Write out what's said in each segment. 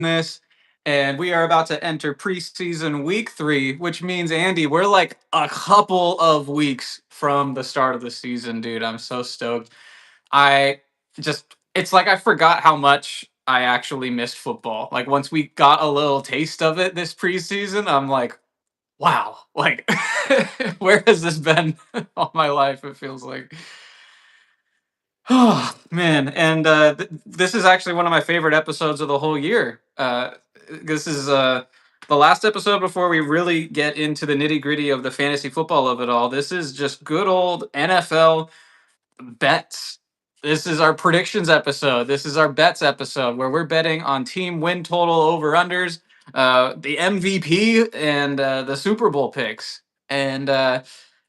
this, and we are about to enter preseason week 3, which means Andy, we're like a couple of weeks from the start of the season, dude. I'm so stoked. I just it's like I forgot how much I actually missed football. Like once we got a little taste of it this preseason, I'm like, wow, like where has this been all my life? It feels like. Oh man, and this is actually one of my favorite episodes of the whole year. This is the last episode before we really get into the nitty gritty of the fantasy football of it all. This is just good old NFL bets. This is our predictions episode. This is our bets episode where we're betting on team win total over unders, the MVP, and the Super Bowl picks. And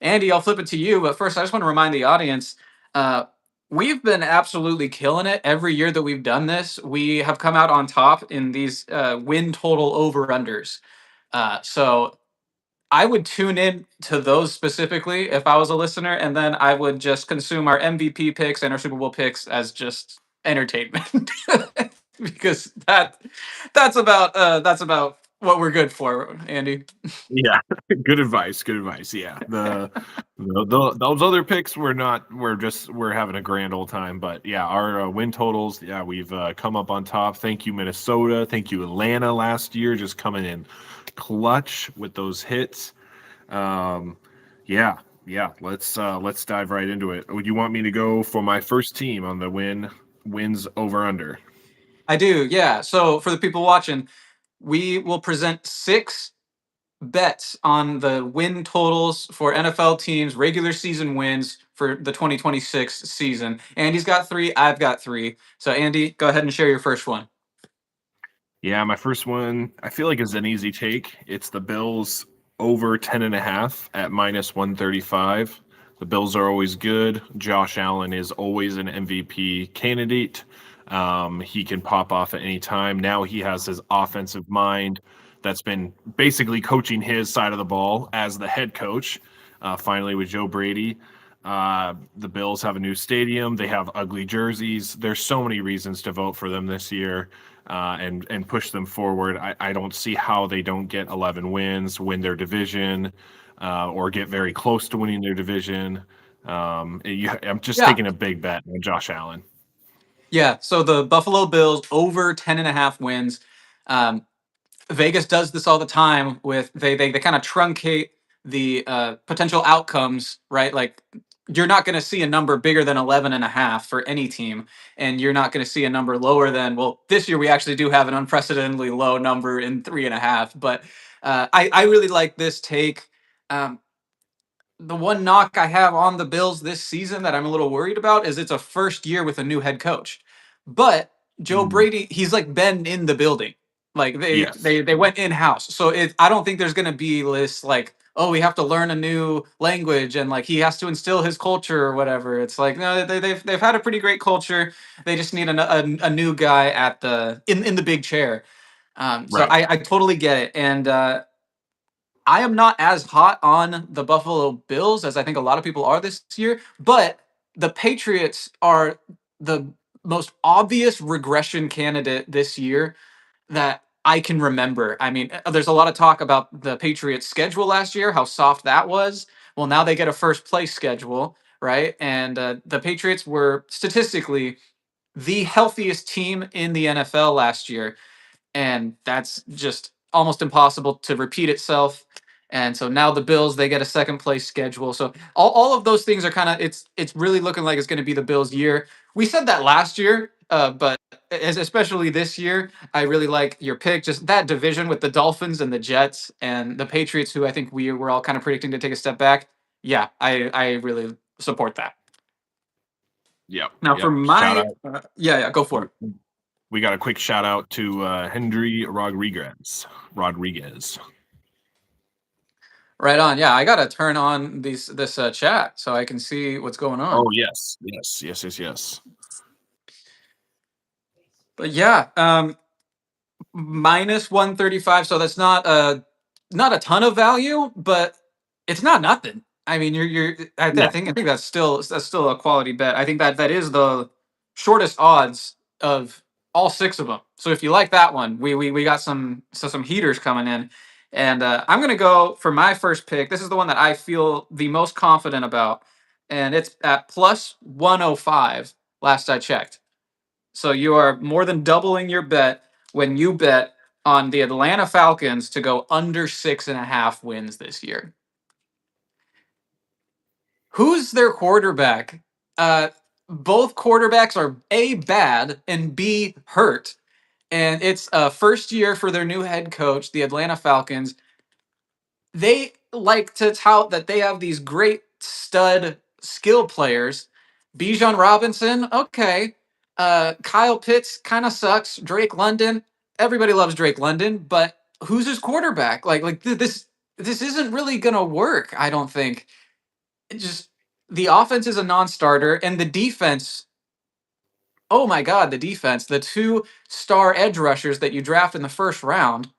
Andy, I'll flip it to you. But first, I just want to remind the audience. Uh, We've been absolutely killing it every year that we've done this. We have come out on top in these win total over unders. So I would tune in to those specifically if I was a listener, and then I would just consume our MVP picks and our Super Bowl picks as just entertainment, because that's about what we're good for, Andy. Yeah, good advice. Good advice. Yeah, those other picks were not. We're having a grand old time. But yeah, our win totals. Yeah, we've come up on top. Thank you, Minnesota. Thank you, Atlanta. Last year, just coming in clutch with those hits. Um, yeah, yeah. Let's dive right into it. Would you want me to go for my first team on the wins over under? I do, yeah. So for the people watching, we will present 6 bets on the win totals for NFL teams, regular season wins for the 2026 season. Andy's got 3, I've got 3. So Andy, go ahead and share your first one. Yeah, my first one, I feel like is an easy take. It's the Bills over 10.5 at minus 135. The Bills are always good. Josh Allen is always an MVP candidate. He can pop off at any time. Now he has his offensive mind that's been basically coaching his side of the ball as the head coach, finally with Joe Brady. The Bills have a new stadium. They have ugly jerseys. There's so many reasons to vote for them this year, and push them forward. I don't see how they don't get 11 wins, win their division, or get very close to winning their division. I'm just Yeah. taking a big bet on Josh Allen. Yeah, so the Buffalo Bills over 10.5 wins. Um, Vegas does this all the time with they kind of truncate the potential outcomes, right? Like you're not going to see a number bigger than 11.5 for any team, and you're not going to see a number lower than, well, this year we actually do have an unprecedentedly low number in 3.5. But I really like this take. Um, the one knock I have on the Bills this season that I'm a little worried about is it's a first year with a new head coach. But Joe Mm, Brady, he's like been in the building. Like they yes. they they went in house. So I don't think there's gonna be this like, oh, we have to learn a new language and like he has to instill his culture or whatever. It's like, no, they've had a pretty great culture. They just need a new guy at in the big chair. So Right. I totally get it. And I am not as hot on the Buffalo Bills as I think a lot of people are this year, but the Patriots are the most obvious regression candidate this year that I can remember. I mean, there's a lot of talk about the Patriots' schedule last year, how soft that was. Well, now they get a first place schedule, right? And the Patriots were statistically the healthiest team in the NFL last year, and that's just almost impossible to repeat itself. And so now the Bills, they get a second place schedule. So all of those things are kind of, it's really looking like it's going to be the Bills' year. We said that last year, but especially this year, I really like your pick. Just that division with the Dolphins and the Jets and the Patriots, who I think we were all kind of predicting to take a step back. Yeah, I really support that. Yep. Now for Yep. Shout my, out. yeah, go for it. We got a quick shout out to Henry Rodriguez. Rodriguez. Right on. Yeah, I gotta turn on this chat so I can see what's going Oh on. yes, yes, yes, yes, yes. But yeah, minus 135. So that's not a ton of value, but it's not nothing. I mean, you're. Yeah. I think that's still a quality bet. I think that is the shortest odds of all 6 of them. So if you like that one, we got some heaters coming in. And I'm going to go for my first pick. This is the one that I feel the most confident about, and it's at plus 105 last I checked. So you are more than doubling your bet when you bet on the Atlanta Falcons to go under 6.5 wins this year. Who's their quarterback? Both quarterbacks are A, bad, and B, hurt. And it's first year for their new head coach, the Atlanta Falcons. They like to tout that they have these great stud skill players. Bijan Robinson, okay. Kyle Pitts kind of sucks. Drake London, everybody loves Drake London, but who's his quarterback? This isn't really gonna work. I don't think. It just the offense is a non-starter, and the defense. Oh my God, the defense! The two star edge rushers that you draft in the first round,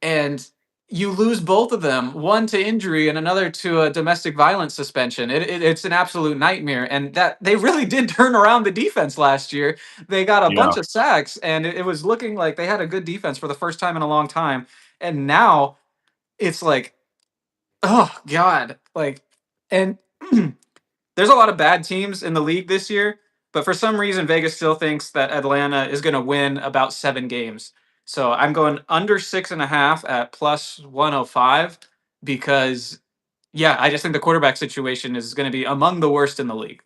and you lose both of them, one to injury and another to a domestic violence suspension. It's an absolute nightmare, and that they really did turn around the defense last year. They got a Yeah. bunch of sacks, and it was looking like they had a good defense for the first time in a long time. And now it's like, oh God, like, and there's a lot of bad teams in the league this year, but for some reason Vegas still thinks that Atlanta is going to win about 7 games. So I'm going under 6.5 at plus 105 because, yeah, I just think the quarterback situation is going to be among the worst in the league.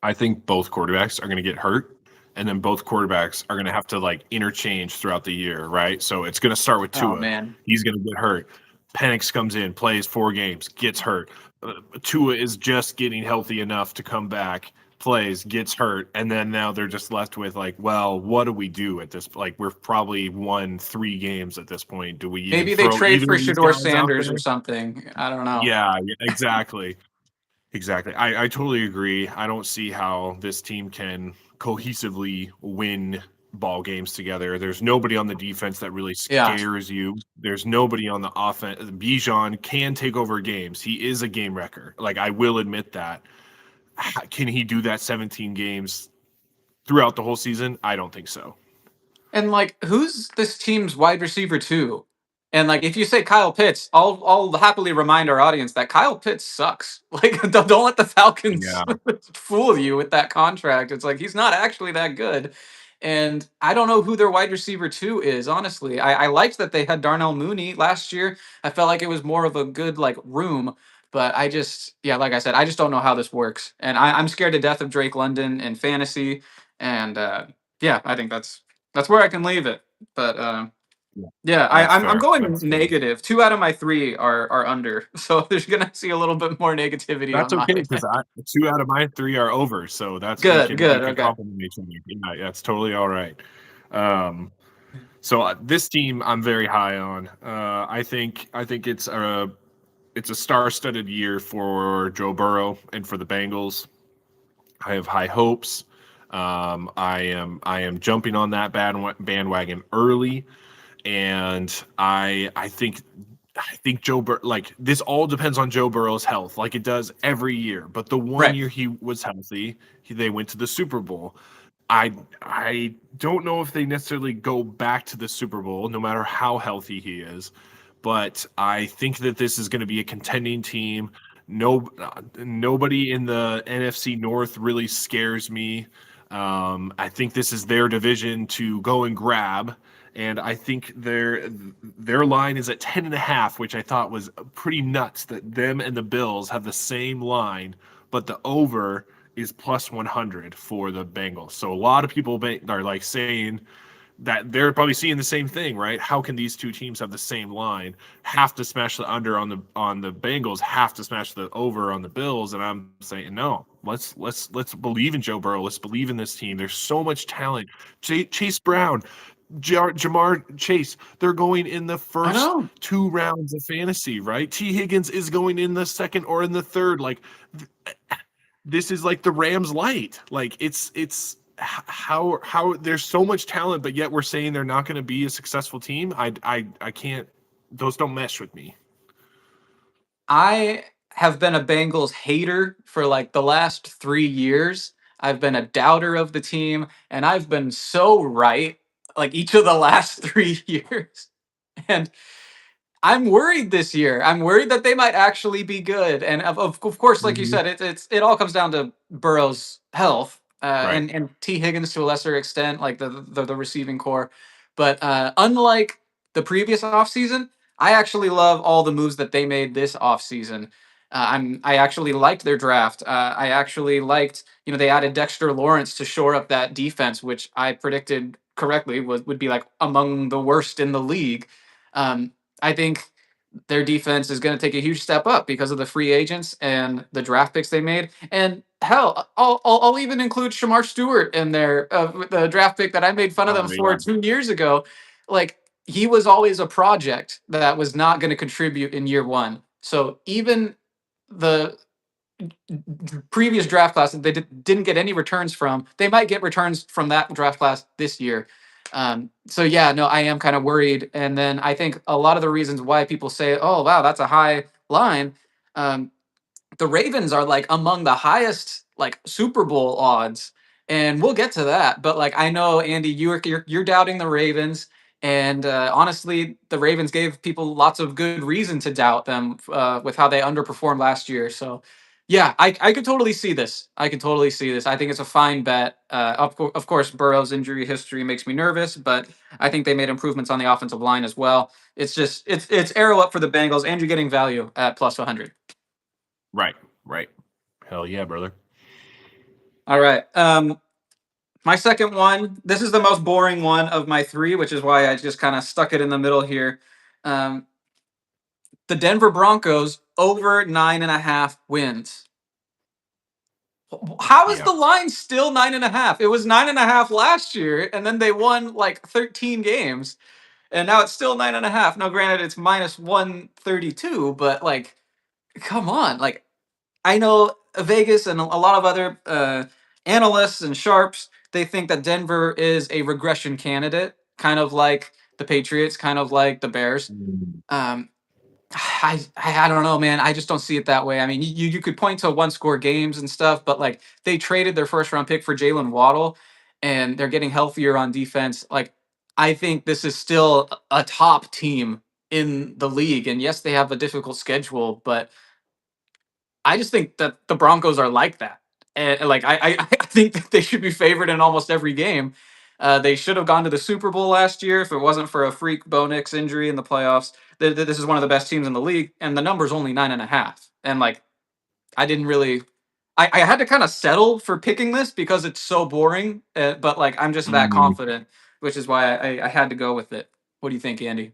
I think both quarterbacks are going to get hurt, and then both quarterbacks are going to have to like interchange throughout the year, right? So it's going to start with Tua. Oh man, He's going to get hurt. Penix comes in, plays 4 games, gets hurt. Tua is just getting healthy enough to come back, plays, gets hurt, and then now they're just left with like, well, what do we do at this? Like, we're probably won 3 games at this point. Do we even maybe they throw trade either for of these Shador guys out Sanders there? or something. I don't know. Yeah, exactly. Exactly. I totally agree. I don't see how this team can cohesively win ball games together. There's nobody on the defense that really Yeah. scares you. There's nobody on the offense. Bijan can take over games. He is a game wrecker. Like, I will admit that. Can he do that 17 games throughout the whole season? I don't think so. And like, who's this team's wide receiver too? And like, if you say Kyle Pitts, I'll happily remind our audience that Kyle Pitts sucks. Like, don't let the Falcons Yeah. fool you with that contract. It's like he's not actually that good. And I don't know who their wide receiver two is. Honestly, I liked that they had Darnell Mooney last year. I felt like it was more of a good like room. But I just, yeah, like I said, I just don't know how this works. And I'm scared to death of Drake London in fantasy. And yeah, I think that's where I can leave it. But yeah, That's I'm fair. going That's fair. negative. 2 out of my 3 are under, so there's gonna see a little bit more negativity That's on okay mine. because 2 out of my 3 are over, so that's Good, we good, can okay. compliment each other. Yeah, that's totally all right. So this team I'm very high on. I think it's a star-studded year for Joe Burrow and for the Bengals. I have high hopes. I am jumping on that bandwagon early, and I think Joe like this all depends on Joe Burrow's health, like it does every year. But the one Right. year he was healthy, they went to the Super Bowl. I don't know if they necessarily go back to the Super Bowl, no matter how healthy he is. But I think that this is going to be a contending team. Nobody in the NFC North really scares me. I think this is their division to go and grab, and I think their line is at 10.5, which I thought was pretty nuts that them and the Bills have the same line, but the over is plus 100 for the Bengals. So a lot of people are like saying that they're probably seeing the same thing, right? How can these two teams have the same line? Have to smash the under on the Bengals, have to smash the over on the Bills, and I'm saying no. Let's believe in Joe Burrow. Let's believe in this team. There's so much talent. Chase Brown, Jamar Chase, they're going in the first 2 rounds of fantasy, right? T. Higgins is going in the second or in the third. Like, this is like the Rams light. Like, it's how there's so much talent, but yet we're saying they're not going to be a successful team. I can't. Those don't mesh with me. I have been a Bengals hater for like the last 3 years. I've been a doubter of the team, and I've been so right like each of the last 3 years. And I'm worried this year. I'm worried that they might actually be good. And of course, like you Mhm. said, it all comes down to Burrow's health, Right. and T Higgins to a lesser extent, like the receiving core. But unlike the previous offseason, I actually love all the moves that they made this offseason. I actually liked their draft. I actually liked, they added Dexter Lawrence to shore up that defense, which I predicted correctly would be like among the worst in the league. I think their defense is going to take a huge step up because of the free agents and the draft picks they made. And hell, I'll even include Shamar Stewart in there, the draft pick that I made fun of Oh, them for yeah. 2 years ago. Like, he was always a project that was not going to contribute in year one. So even the previous draft class that they didn't get any returns from, they might get returns from that draft class this year. So yeah, no, I am kind of worried. And then I think a lot of the reasons why people say, "Oh wow, that's a high line," um, the Ravens are like among the highest like Super Bowl odds, and we'll get to that. But like, I know Andy, you're doubting the Ravens, and honestly, the Ravens gave people lots of good reason to doubt them with how they underperformed last year. So yeah, I could totally see this. I could totally see this. I think it's a fine bet. Of course, Burrow's injury history makes me nervous, but I think they made improvements on the offensive line as well. It's just it's arrow up for the Bengals, and you're getting value at plus 100. Right. Right. Hell yeah, brother. All right. My second one. This is the most boring one of my three, which is why I just kind of stuck it in the middle here. Um, the Denver Broncos over 9.5 wins. How is Yeah. the line still 9.5? It was 9.5 last year, and then they won like 13 games, and now it's still 9.5. Now, granted, it's minus 132, but like, come on, like I know Vegas and a lot of other analysts and sharps, they think that Denver is a regression candidate, kind of like the Patriots, kind of like the Bears. Mm. Um, I don't know, man. I just don't see it that way. I mean, you could point to one score games and stuff, but like they traded their first round pick for Jalen Waddle, and they're getting healthier on defense. Like, I think this is still a top team in the league. And yes, they have a difficult schedule, but I just think that the Broncos are like that, and like I think that they should be favored in almost every game. They should have gone to the Super Bowl last year if it wasn't for a freak Bo Nix injury in the playoffs. This is one of the best teams in the league, and the number's only 9.5. And like, I didn't really, I had to kind of settle for picking this because it's so boring. But like, I'm just that Mm. confident, which is why I had to go with it. What do you think, Andy?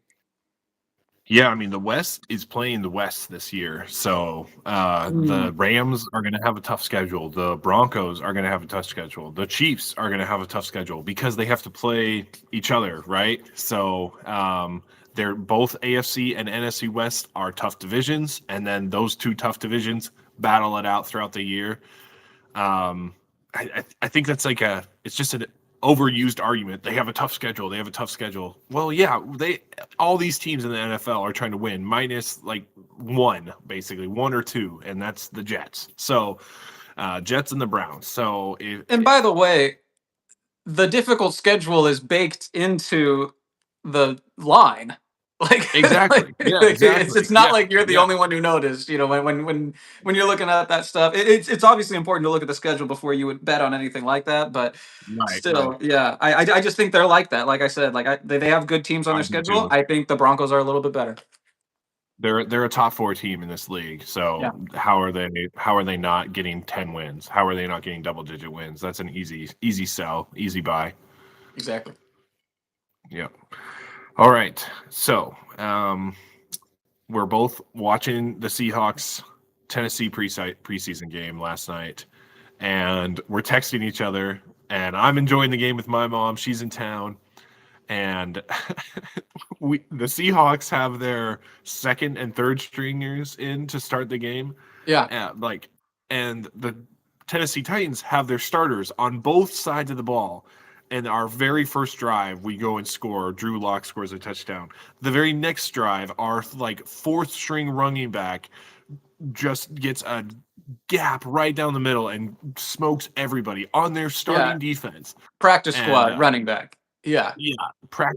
Yeah, I mean the West is playing the West this year, so Mm. the Rams are going to have a tough schedule. The Broncos are going to have a tough schedule. The Chiefs are going to have a tough schedule because they have to play each other, right? So they're both AFC and NFC West are tough divisions, and then those two tough divisions battle it out throughout the year. I think that's like it's just an overused argument. They have a tough schedule. They have a tough schedule. Well, yeah, all these teams in the NFL are trying to win, minus like one, basically one or two, and that's the Jets. So, Jets and the Browns. So, And by the way, the difficult schedule is baked into the line. Like, exactly, yeah, it's exactly, not yeah, like you're the yeah, only one who noticed. When you're looking at that stuff, it's obviously important to look at the schedule before you would bet on anything like that. But right, right. still, yeah, I just think they're like that. Like I said, like they have good teams on I their do schedule. too. I think the Broncos are a little bit better. They're a top four team in this league. Yeah, So how are they not getting 10 wins? How are they not getting double digit wins? That's an easy sell, easy buy. exactly. Yep. All right. So we're both watching the Seahawks Tennessee preseason game last night, and we're texting each other. And I'm enjoying the game with my mom. She's in town, and the Seahawks have their second and third stringers in to start the game. Yeah, And the Tennessee Titans have their starters on both sides of the ball. And our very first drive, we go and score. Drew Lock scores a touchdown. The very next drive, our like fourth string running back just gets a gap right down the middle and smokes everybody on their Yeah, starting defense. practice And squad running back. Yeah, yeah,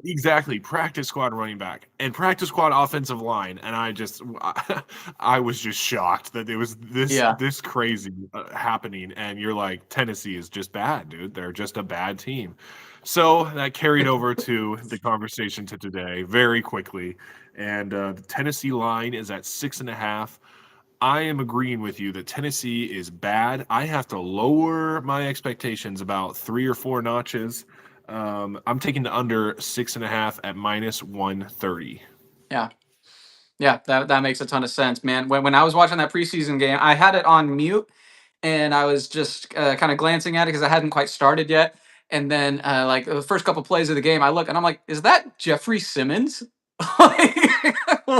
exactly. Practice squad running back and practice squad offensive line, and I was just shocked that it was yeah. this crazy happening. And you're like, Tennessee is just bad, dude. They're just a bad team. So that carried over to the conversation to today very quickly, and the Tennessee line is at 6.5. I am agreeing with you that Tennessee is bad. I have to lower my expectations about 3 or 4 notches. I'm taking the under 6.5 at -130. Yeah. Yeah, that makes a ton of sense, man. When I was watching that preseason game, I had it on mute and I was just kind of glancing at it because I hadn't quite started yet. And then, like the first couple plays of the game, I look and I'm like, "Is that Jeffrey Simmons? Like,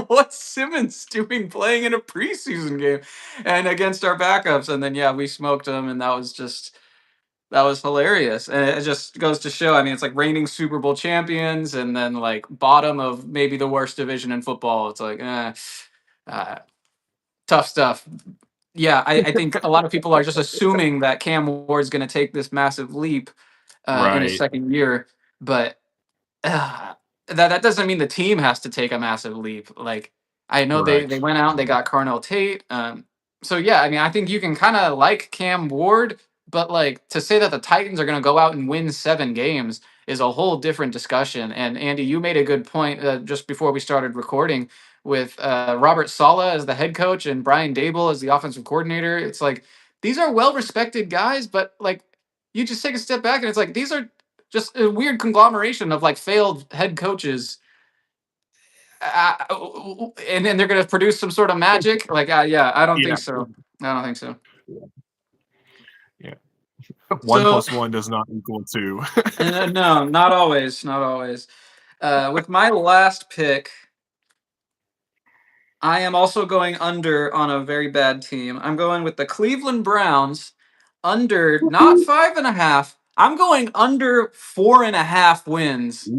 what's Simmons doing playing in a preseason game and against our backups?" And then, yeah, we smoked them, and that was hilarious. And it just goes to show. I mean, it's like reigning Super Bowl champions, and then like bottom of maybe the worst division in football. It's like, uh, tough stuff. Yeah, I think a lot of people are just assuming that Cam Ward's going to take this massive leap in his Right, second year, but uh, that doesn't mean the team has to take a massive leap. Like I know they correct. went out and they got Carnell Tate. So yeah, I mean I think you can kind of like Cam Ward, but like to say that the Titans are going to go out and win 7 games is a whole different discussion. And Andy, you made a good point just before we started recording with Robert Sala as the head coach and Brian Dable as the offensive coordinator. It's like these are well respected guys, but like you just take a step back and it's like these are just a weird conglomeration of like failed head coaches, and then they're going to produce some sort of magic. Like, yeah, I don't Yeah, think so. I don't think so. yeah. One So, plus one does not equal two. no, not always, not always. With my last pick, I am also going under on a very bad team. I'm going with the Cleveland Browns under not 5.5. I'm going under 4.5 wins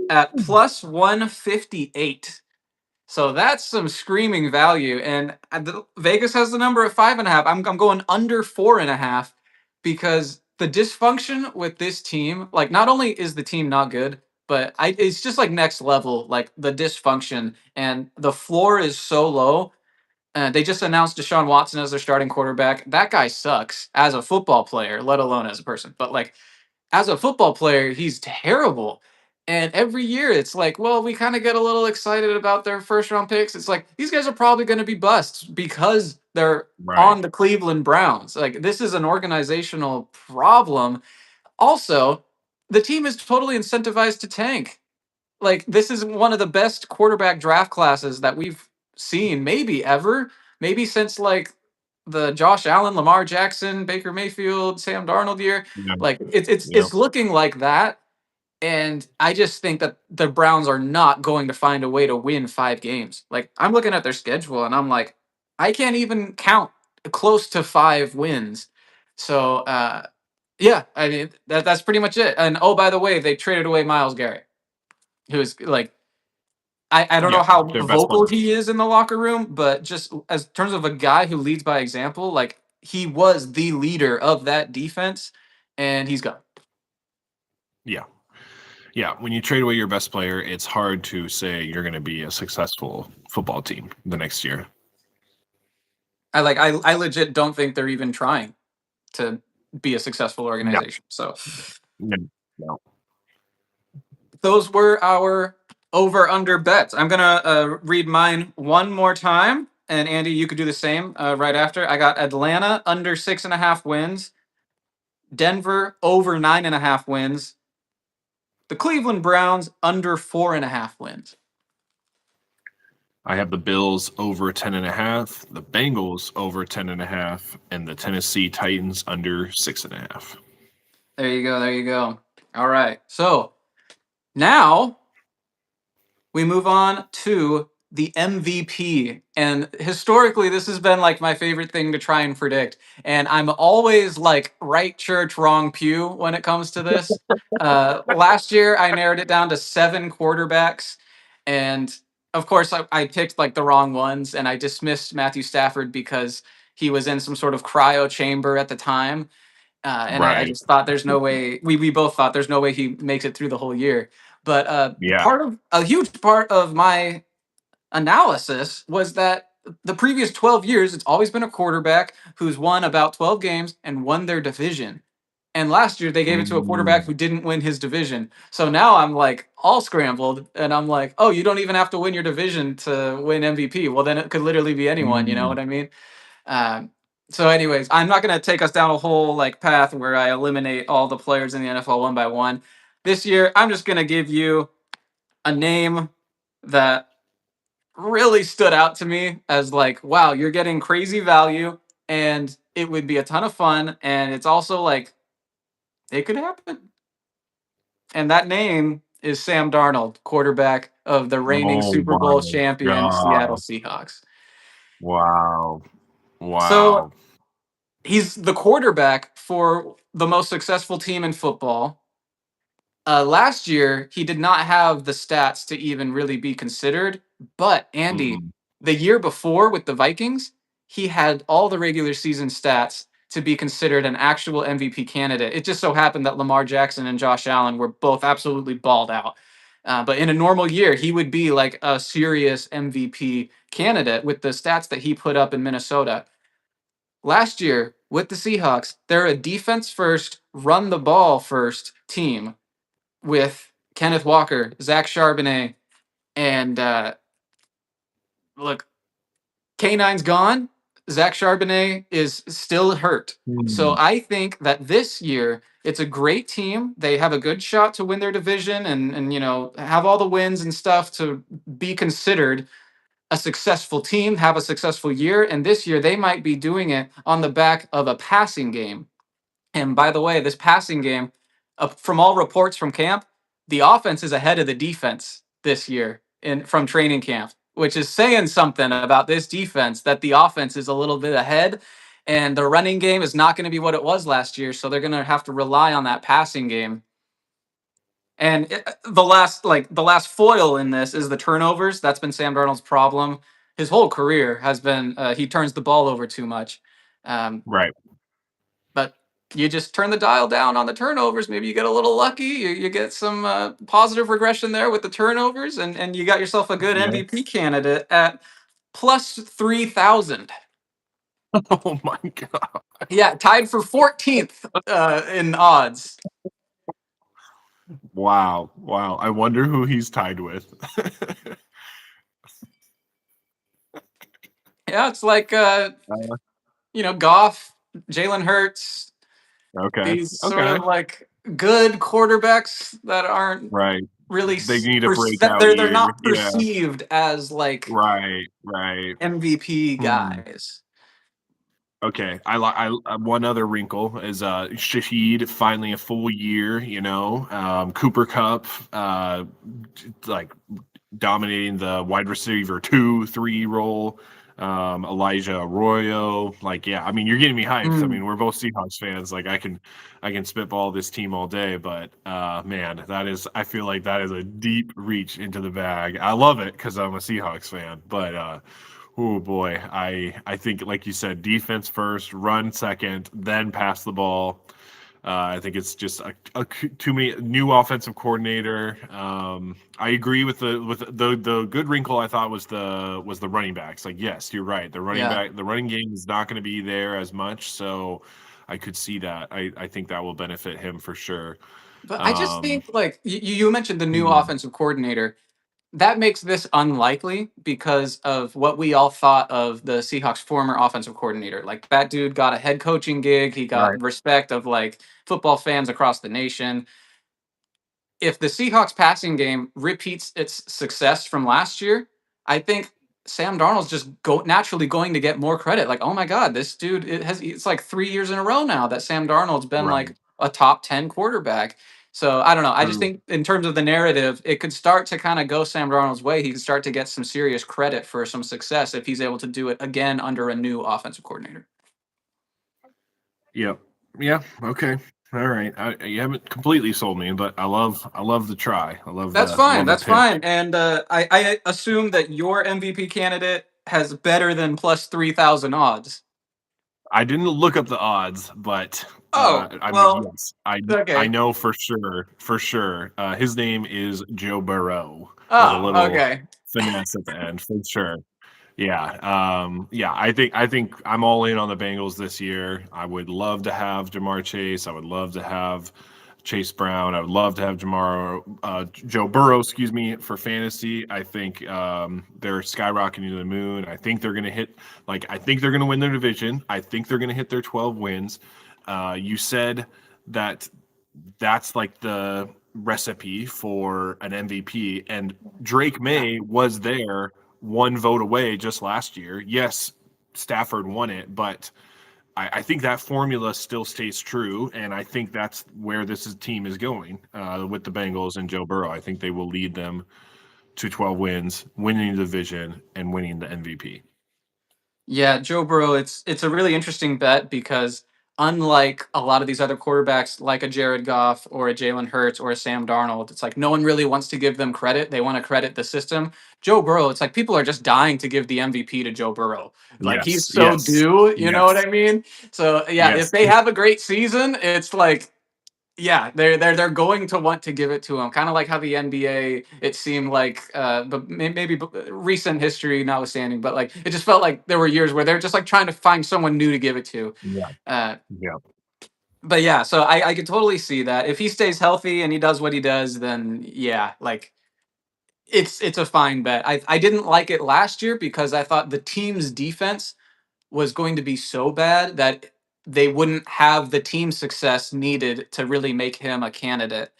at plus 158. So that's some screaming value. And Vegas has the number at 5.5. I'm going under 4.5 because the dysfunction with this team, like not only is the team not good, but it's just like next level, like the dysfunction and the floor is so low. They just announced Deshaun Watson as their starting quarterback. That guy sucks as a football player, let alone as a person. But like as a football player, he's terrible. And every year it's like, well, we kind of get a little excited about their first round picks. It's like these guys are probably going to be busts because they're Right, on the Cleveland Browns. Like this is an organizational problem. Also, the team is totally incentivized to tank. Like this is one of the best quarterback draft classes that we've seen, maybe ever, maybe since like the Josh Allen, Lamar Jackson, Baker Mayfield, Sam Darnold year. yeah, Like it's yeah. it's looking like that, and I just think that the Browns are not going to find a way to win 5 games. Like I'm looking at their schedule, and I'm like, I can't even count close to 5 wins. So yeah, I mean that's pretty much it. And oh, by the way, they traded away Miles Garrett, who's like I don't know Yeah, how their best vocal player. he is in the locker room, but just as terms of a guy who leads by example, like he was the leader of that defense, and he's gone. Yeah. Yeah, when you trade away your best player, it's hard to say you're going to be a successful football team the next year. I legit don't think they're even trying to be a successful No, organization. So no, no. those were our over under bets. I'm gonna read mine one more time, and Andy, you could do the same right after. I got Atlanta under 6.5 wins, Denver over 9.5 wins, the Cleveland Browns under 4.5 wins. I have the Bills over 10.5, the Bengals over 10.5, and the Tennessee Titans under 6.5. There you go. There you go. All right. So now we move on to the MVP. And historically, this has been like my favorite thing to try and predict. And I'm always like right church, wrong pew when it comes to this. Last year, I narrowed it down to 7 quarterbacks. And of course, I picked like the wrong ones and I dismissed Matthew Stafford because he was in some sort of cryo chamber at the time. And I Right. just thought there's no way we both thought there's no way he makes it through the whole year. But Yeah. part of a huge part of my analysis was that the previous 12 years, it's always been a quarterback who's won about 12 games and won their division. And last year they gave it to a quarterback Mm, who didn't win his division. So now I'm like all scrambled and I'm like, oh, you don't even have to win your division to win MVP. Well, then it could literally be anyone. You know mm. what I mean? Um, so, anyways, I'm not going to take us down a whole like path where I eliminate all the players in the NFL one by one. This year, I'm just going to give you a name that really stood out to me as like, wow, you're getting crazy value and it would be a ton of fun. And it's also like, it could happen. And that name is Sam Darnold, quarterback of the reigning Oh Super my Bowl champion Seattle God. Seahawks. Wow. So Wow. he's the quarterback for the most successful team in football. Last year, he did not have the stats to even really be considered. But Andy, Mm, the year before with the Vikings, he had all the regular season stats to be considered an actual MVP candidate. It just so happened that Lamar Jackson and Josh Allen were both absolutely balled out. But in a normal year, he would be like a serious MVP candidate with the stats that he put up in Minnesota. Last year with the Seahawks, they're a defense first, run the ball first team with Kenneth Walker, Zach Charbonnet, and look, K9's gone. Zach Charbonnet is still hurt. So mm. I think that this year it's a great team. They have a good shot to win their division and you know have all the wins and stuff to be considered a successful team, have a successful year. And this year they might be doing it on the back of a passing game. And by the way, this passing game, from all reports from camp, the offense is ahead of the defense this year in from training camp, which is saying something about this defense that the offense is a little bit ahead, and the running game is not going to be what it was last year. So they're going to have to rely on that passing game. And the last foil in this is the turnovers. That's been Sam Darnold's problem. His whole career has been he turns the ball over too much. Um, Right. but you just turn the dial down on the turnovers. Maybe you get a little lucky. You get some positive regression there with the turnovers, and you got yourself a good Yeah. MVP candidate at plus 3,000. Oh my God. Yeah, tied for 14th in odds. Wow. Wow. I wonder who he's tied with. Yeah, it's like Uh, Goff, Jalen Hurts, okay. these sort Okay. of like good quarterbacks that aren't Right. really They need a that breakout they're year. not Yeah. perceived as like Right. Right. MVP Hmm. guys. Okay, one other wrinkle is Shaheed finally a full year. Cooper Cup, like dominating the wide receiver 2, 3 role. Elijah Arroyo, like yeah, I mean you're getting me hyped. I Mm. mean we're both Seahawks fans. Like I can spitball this team all day, but man, I feel like that is a deep reach into the bag. I love it because I'm a Seahawks fan, but oh boy, I think like you said, defense first, run second, then pass the ball. I think it's just too many new offensive coordinator. I agree with the good wrinkle. I thought was the running backs. Like yes, you're right. Yeah. The running game is not going to be there as much. So I could see that. I think that will benefit him for sure. But I just Um, think like you mentioned the new hmm, offensive coordinator. That makes this unlikely because of what we all thought of the Seahawks former offensive coordinator. Like that dude got a head coaching gig. He right. got respect of like football fans across the nation. If the Seahawks passing game repeats its success from last year, I think Sam Darnold's just naturally going to get more credit. Like, oh my God, this dude it's like 3 years in a row now that Sam Darnold's been Right. like a top 10 quarterback. So I don't know. I just True. think in terms of the narrative, it could start to kind of go Sam Darnold's way. He could start to get some serious credit for some success if he's able to do it again under a new offensive coordinator. Yep. Yeah. Okay. All right. You haven't completely sold me, but I love the try. I love That's the fine. love the That's pitch. fine. And I assume that your MVP candidate has better than plus 3,000 odds. I didn't look up the odds, but Oh, I mean, well, yes, I okay. know for sure. His name is Joe Burrow with a Oh, little okay. finesse at the end for sure. Yeah, yeah. I think I'm all in on the Bengals this year. I would love to have Jamar Chase. I would love to have Chase Brown. I would love to have Joe Burrow, excuse me, for fantasy. I think they're skyrocketing to the moon. I think they're going to hit, like, I think they're going to win their division. I think they're going to hit their 12 wins. You said that that's like the recipe for an MVP, and Drake May was there one vote away just last year. Yes, Stafford won it, but I think that formula still stays true, and I think that's where team is going with the Bengals and Joe Burrow. I think they will lead them to 12 wins, winning the division, and winning the MVP. Yeah, Joe Burrow, it's a really interesting bet because unlike a lot of these other quarterbacks like a Jared Goff or a Jalen Hurts or a Sam Darnold, it's like no one really wants to give them credit. They want to credit the system. Joe Burrow, it's like people are just dying to give the MVP to Joe Burrow. Like he's Yes, so yes, due, you know what yes, I mean? So yeah, if yes. they have a great season, it's like yeah, they're going to want to give it to him. Kind of like how the NBA, it seemed like, but maybe recent history notwithstanding, but like it just felt like there were years where they're just like trying to find someone new to give it to. Yeah, Uh, yeah. but yeah, so I can totally see that if he stays healthy and he does what he does, then yeah, like it's a fine bet. I didn't like it last year because I thought the team's defense was going to be so bad that they wouldn't have the team success needed to really make him a candidate.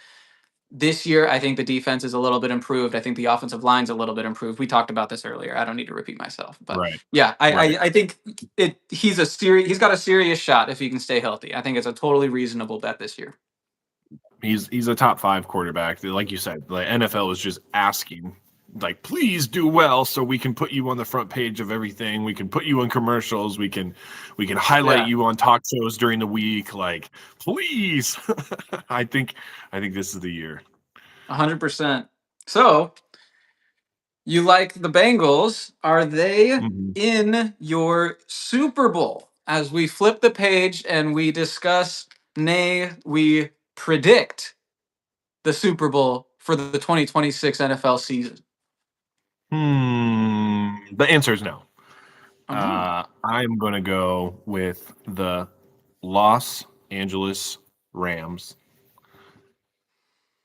This year, I think the defense is a little bit improved. I think the offensive line's a little bit improved. We talked about this earlier. I don't need to repeat myself, but Right, yeah, right. I think he's got a serious shot if he can stay healthy. I think it's a totally reasonable bet this year. He's a top 5 quarterback. Like you said, the NFL is just asking, like, please do well so we can put you on the front page of everything. We can put you in commercials. We can highlight Yeah, you on talk shows during the week. Like, please. I think this is the year. 100%. So you like the Bengals? Are they Mhm. in your Super Bowl? As we flip the page and we discuss, nay, we predict the Super Bowl for the 2026 NFL season. The answer is no. Oh, I'm going to go with the Los Angeles Rams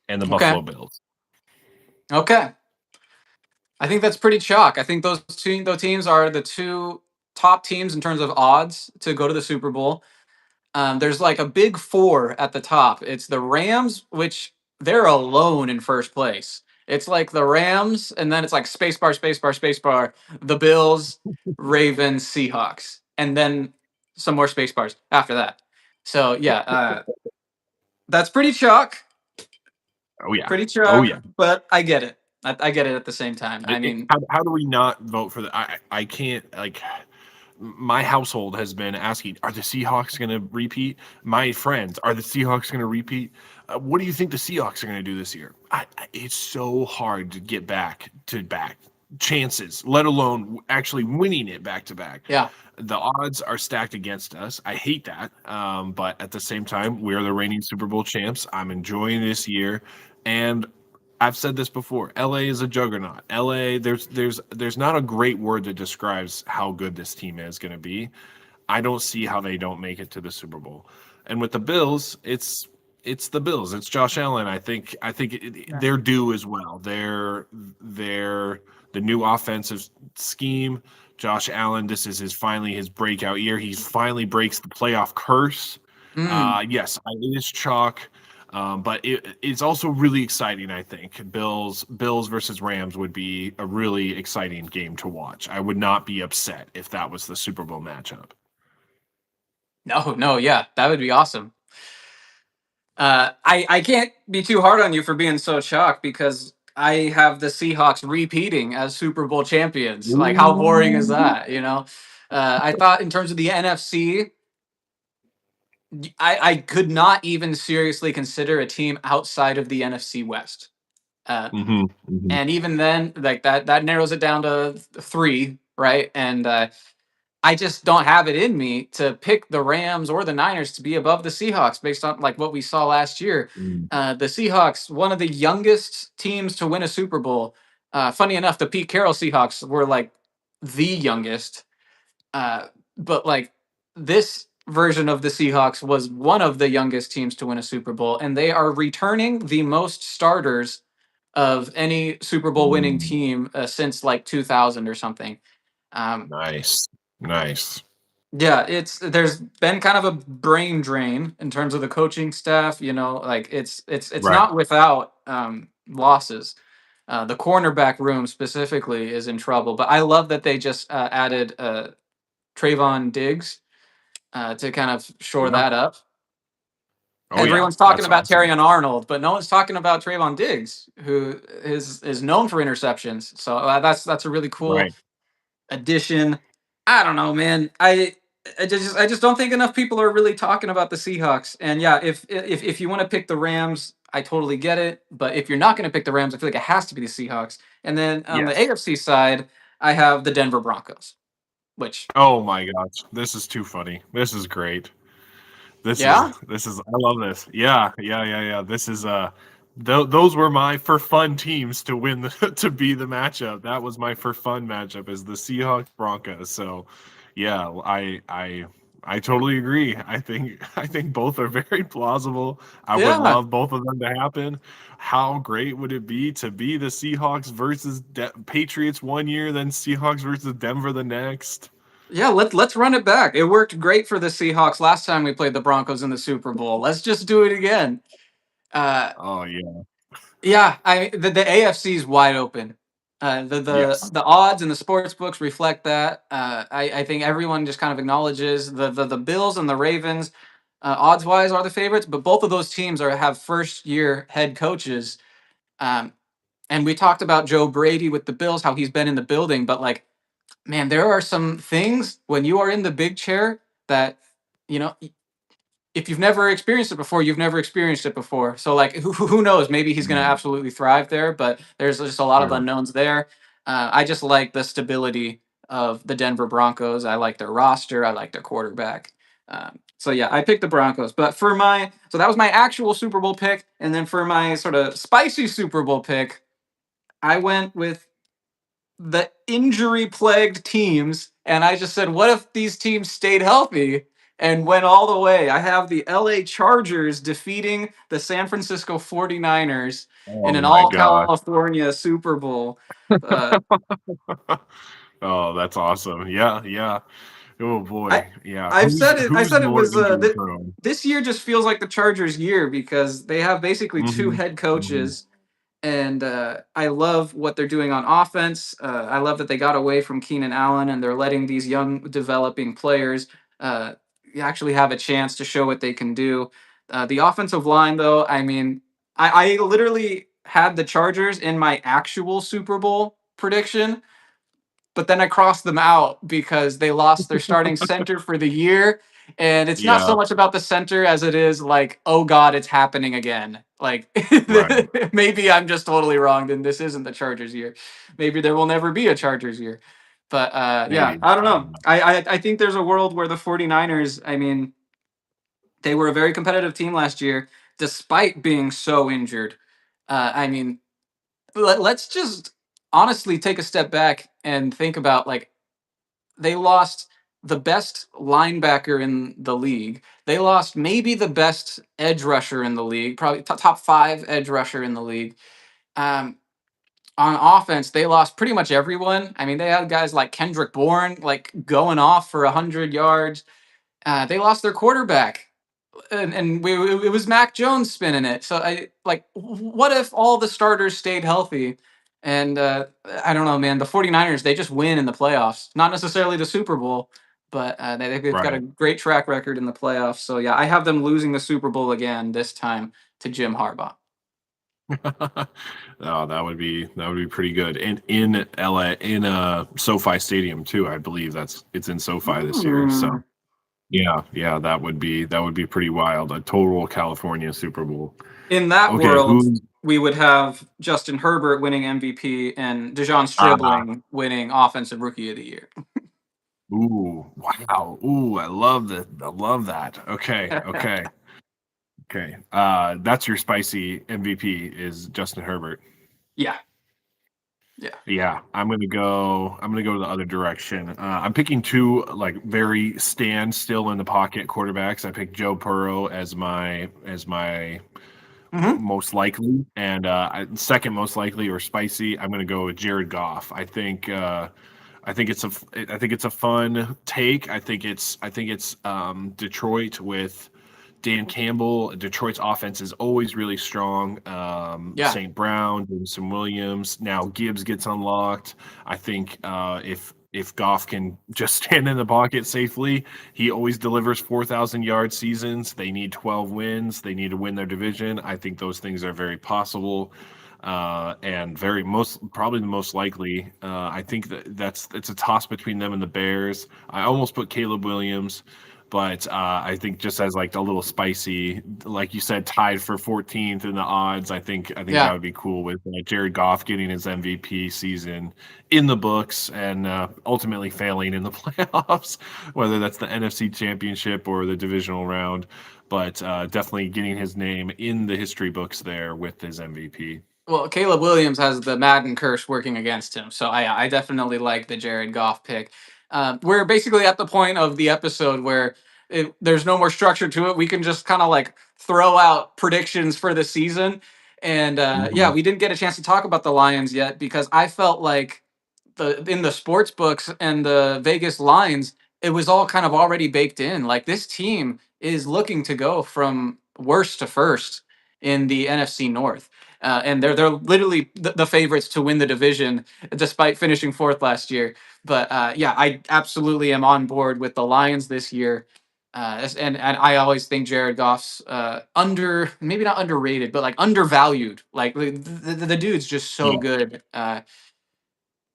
and the okay. Buffalo Bills. Okay. I think that's pretty chalk. I think those teams are the two top teams in terms of odds to go to the Super Bowl. There's like a big four at the top. It's the Rams, which they're alone in first place. It's like the Rams, and then it's like spacebar, spacebar, spacebar, the Bills, Ravens, Seahawks, and then some more space bars after that. So yeah, that's pretty chalk. Oh yeah. Pretty Oh chalk, yeah. but I get it. I get it at the same time. I mean, How do we not vote for the? I can't, like, my household has been asking, are the Seahawks going to repeat? My friends, are the Seahawks going to repeat? What do you think the Seahawks are going to do this year? It's so hard to get back to back chances, let alone actually winning it back to back. yeah, The odds are stacked against us. I hate that. But at the same time, we're the reigning Super Bowl champs. I'm enjoying this year. And I've said this before. LA is a juggernaut. LA, there's not a great word that describes how good this team is going to be. I don't see how they don't make it to the Super Bowl. And with the Bills, it's the Bills. It's Josh Allen. They're due as well. They're the new offensive scheme. Josh Allen, this is his breakout year. He finally breaks the playoff curse. mm, Yes, it is chalk. But it's also really exciting, I think. Bills versus Rams would be a really exciting game to watch. I would not be upset if that was the Super Bowl matchup. no, yeah, that would be awesome. I can't be too hard on you for being so shocked because I have the Seahawks repeating as Super Bowl champions. Like, how boring is Ooh. that? You know, I thought in terms of the NFC, I could not even seriously consider a team outside of the NFC West. Uh, Hmm. Hmm. and even then, like that narrows it down to three, right? And I just don't have it in me to pick the Rams or the Niners to be above the Seahawks based on like what we saw last year. Mm. The Seahawks, one of the youngest teams to win a Super Bowl. Funny enough, the Pete Carroll Seahawks were like the youngest, but like this version of the Seahawks was one of the youngest teams to win a Super Bowl, and they are returning the most starters of any Super Bowl winning Mm. team since like 2000 or something. Um, Nice. Nice. yeah, there's been kind of a brain drain in terms of the coaching staff. You know, like it's Right. not without losses. The cornerback room specifically is in trouble, but I love that they just added Trayvon Diggs to kind of shore Yeah. that up. Oh yeah. Everyone's talking That's about awesome. Terrion Arnold, but no one's talking about Trayvon Diggs, who is known for interceptions. So that's a really cool Right. addition. I don't know, man. I just don't think enough people are really talking about the Seahawks. And yeah, if you want to pick the Rams, I totally get it. But if you're not going to pick the Rams, I feel like it has to be the Seahawks. And then on the Yes. AFC side, I have the Denver Broncos, which Oh my gosh. This is too funny. This is great. yeah, This is I love this. Yeah, yeah, yeah, yeah. This is those were my for fun teams to win to be the matchup. That was my for fun matchup is the Seahawks Broncos. So yeah, I totally agree. I think both are very plausible. I would yeah, love both of them to happen. How great would it be to be the Seahawks versus Patriots one year, then Seahawks versus Denver the next? yeah. Let's run it back. It worked great for the Seahawks last time we played the Broncos in the Super Bowl. Let's just do it again. Uh, Oh yeah. Yeah, the AFC is wide open. The Yes. the odds and the sports books reflect that. I think everyone just kind of acknowledges the Bills and the Ravens, odds wise, are the favorites, but both of those teams have first year head coaches. Um, and we talked about Joe Brady with the Bills, how he's been in the building, but like, man, there are some things when you are in the big chair that you know if you've never experienced it before, you've never experienced it before. So like, who knows? Maybe he's going to Mm, absolutely thrive there, but there's just a lot of sure. unknowns there. I just like the stability of the Denver Broncos. I like their roster. I like their quarterback. So yeah, I picked the Broncos. But so that was my actual Super Bowl pick, and then for my sort of spicy Super Bowl pick, I went with the injury plagued teams, and I just said, what if these teams stayed healthy and went all the way? I have the LA Chargers defeating the San Francisco 49ers in Oh an my all gosh. California Super Bowl. Uh, Oh, that's awesome. Yeah, yeah. Oh I boy. Yeah. I've said it. I Who's said it more was injury prone? this year just feels like the Chargers' year because they have basically two Mhm. head Mhm. coaches, and I love what they're doing on offense. I love that they got away from Keenan Allen and they're letting these young developing players uh, actually have a chance to show what they can do. The offensive line, though, I mean, I literally had the Chargers in my actual Super Bowl prediction, but then I crossed them out because they lost their starting center for the year. And it's not so Yeah, much about the center as it is like, oh God, it's happening again. Like right. maybe I'm just totally wrong. Then this isn't the Chargers year. Maybe there will never be a Chargers year. But yeah, Maybe. I don't know. I think there's a world where the 49ers, I mean, they were a very competitive team last year, despite being so injured. I mean, let's just honestly take a step back and think about like they lost the best linebacker in the league. They lost maybe the best edge rusher in the league, probably top five edge rusher in the league. Um, on offense, they lost pretty much everyone. I mean, they had guys like Kendrick Bourne like going off for 100 yards. They lost their quarterback, it was Mac Jones spinning it. So I like, what if all the starters stayed healthy? And I don't know, man. The 49ers, they just win in the playoffs. Not necessarily the Super Bowl, but they've got a Right. great track record in the playoffs. So yeah, I have them losing the Super Bowl again this time to Jim Harbaugh. Oh, that would be pretty good. And in LA in SoFi Stadium too, I believe it's in SoFi this year. So Hmm. yeah, yeah, that would be pretty wild. A total California Super Bowl. In that Okay, world, who's we would have Justin Herbert winning MVP and Dejon ah Stribling winning Offensive Rookie of the Year. Ooh, wow. Ooh, I love that. I love that. Okay, okay, okay. That's your spicy MVP is Justin Herbert. Yeah, yeah. Yeah, I'm gonna go. I'm gonna go the other direction. I'm picking two like very stand still in the pocket quarterbacks. I picked Joe Burrow as my Hmm. most likely, and second most likely or spicy. I'm gonna go with Jared Goff. I think it's I think it's a fun take. I think it's Detroit with Dan Campbell. Detroit's offense is always really strong. Yeah. St. Brown, Jameson Williams. Now Gibbs gets unlocked. I think if Goff can just stand in the pocket safely, he always delivers 4,000-yard seasons. They need 12 wins. They need to win their division. I think those things are very possible. And very most probably the most likely. I think that's it's a toss between them and the Bears. I almost put Caleb Williams, but I think just as like a little spicy, like you said, tied for 14th in the odds. I think that Yeah. would be cool with Jared Goff getting his MVP season in the books and ultimately failing in the playoffs, whether that's the NFC Championship or the divisional round. But definitely getting his name in the history books there with his MVP. Well, Caleb Williams has the Madden curse working against him, so I definitely like the Jared Goff pick. We're basically at the point of the episode where there's no more structure to it. We can just kind of like throw out predictions for the season, and yeah, Mhm. we didn't get a chance to talk about the Lions yet because I felt like in the sports books and the Vegas lines, it was all kind of already baked in. Like this team is looking to go from worst to first in the NFC North. And they're literally the favorites to win the division, despite finishing fourth last year. But yeah, I absolutely am on board with the Lions this year. And I always think Jared Goff's maybe not underrated, but like undervalued. Like the dude's just so Yeah. good.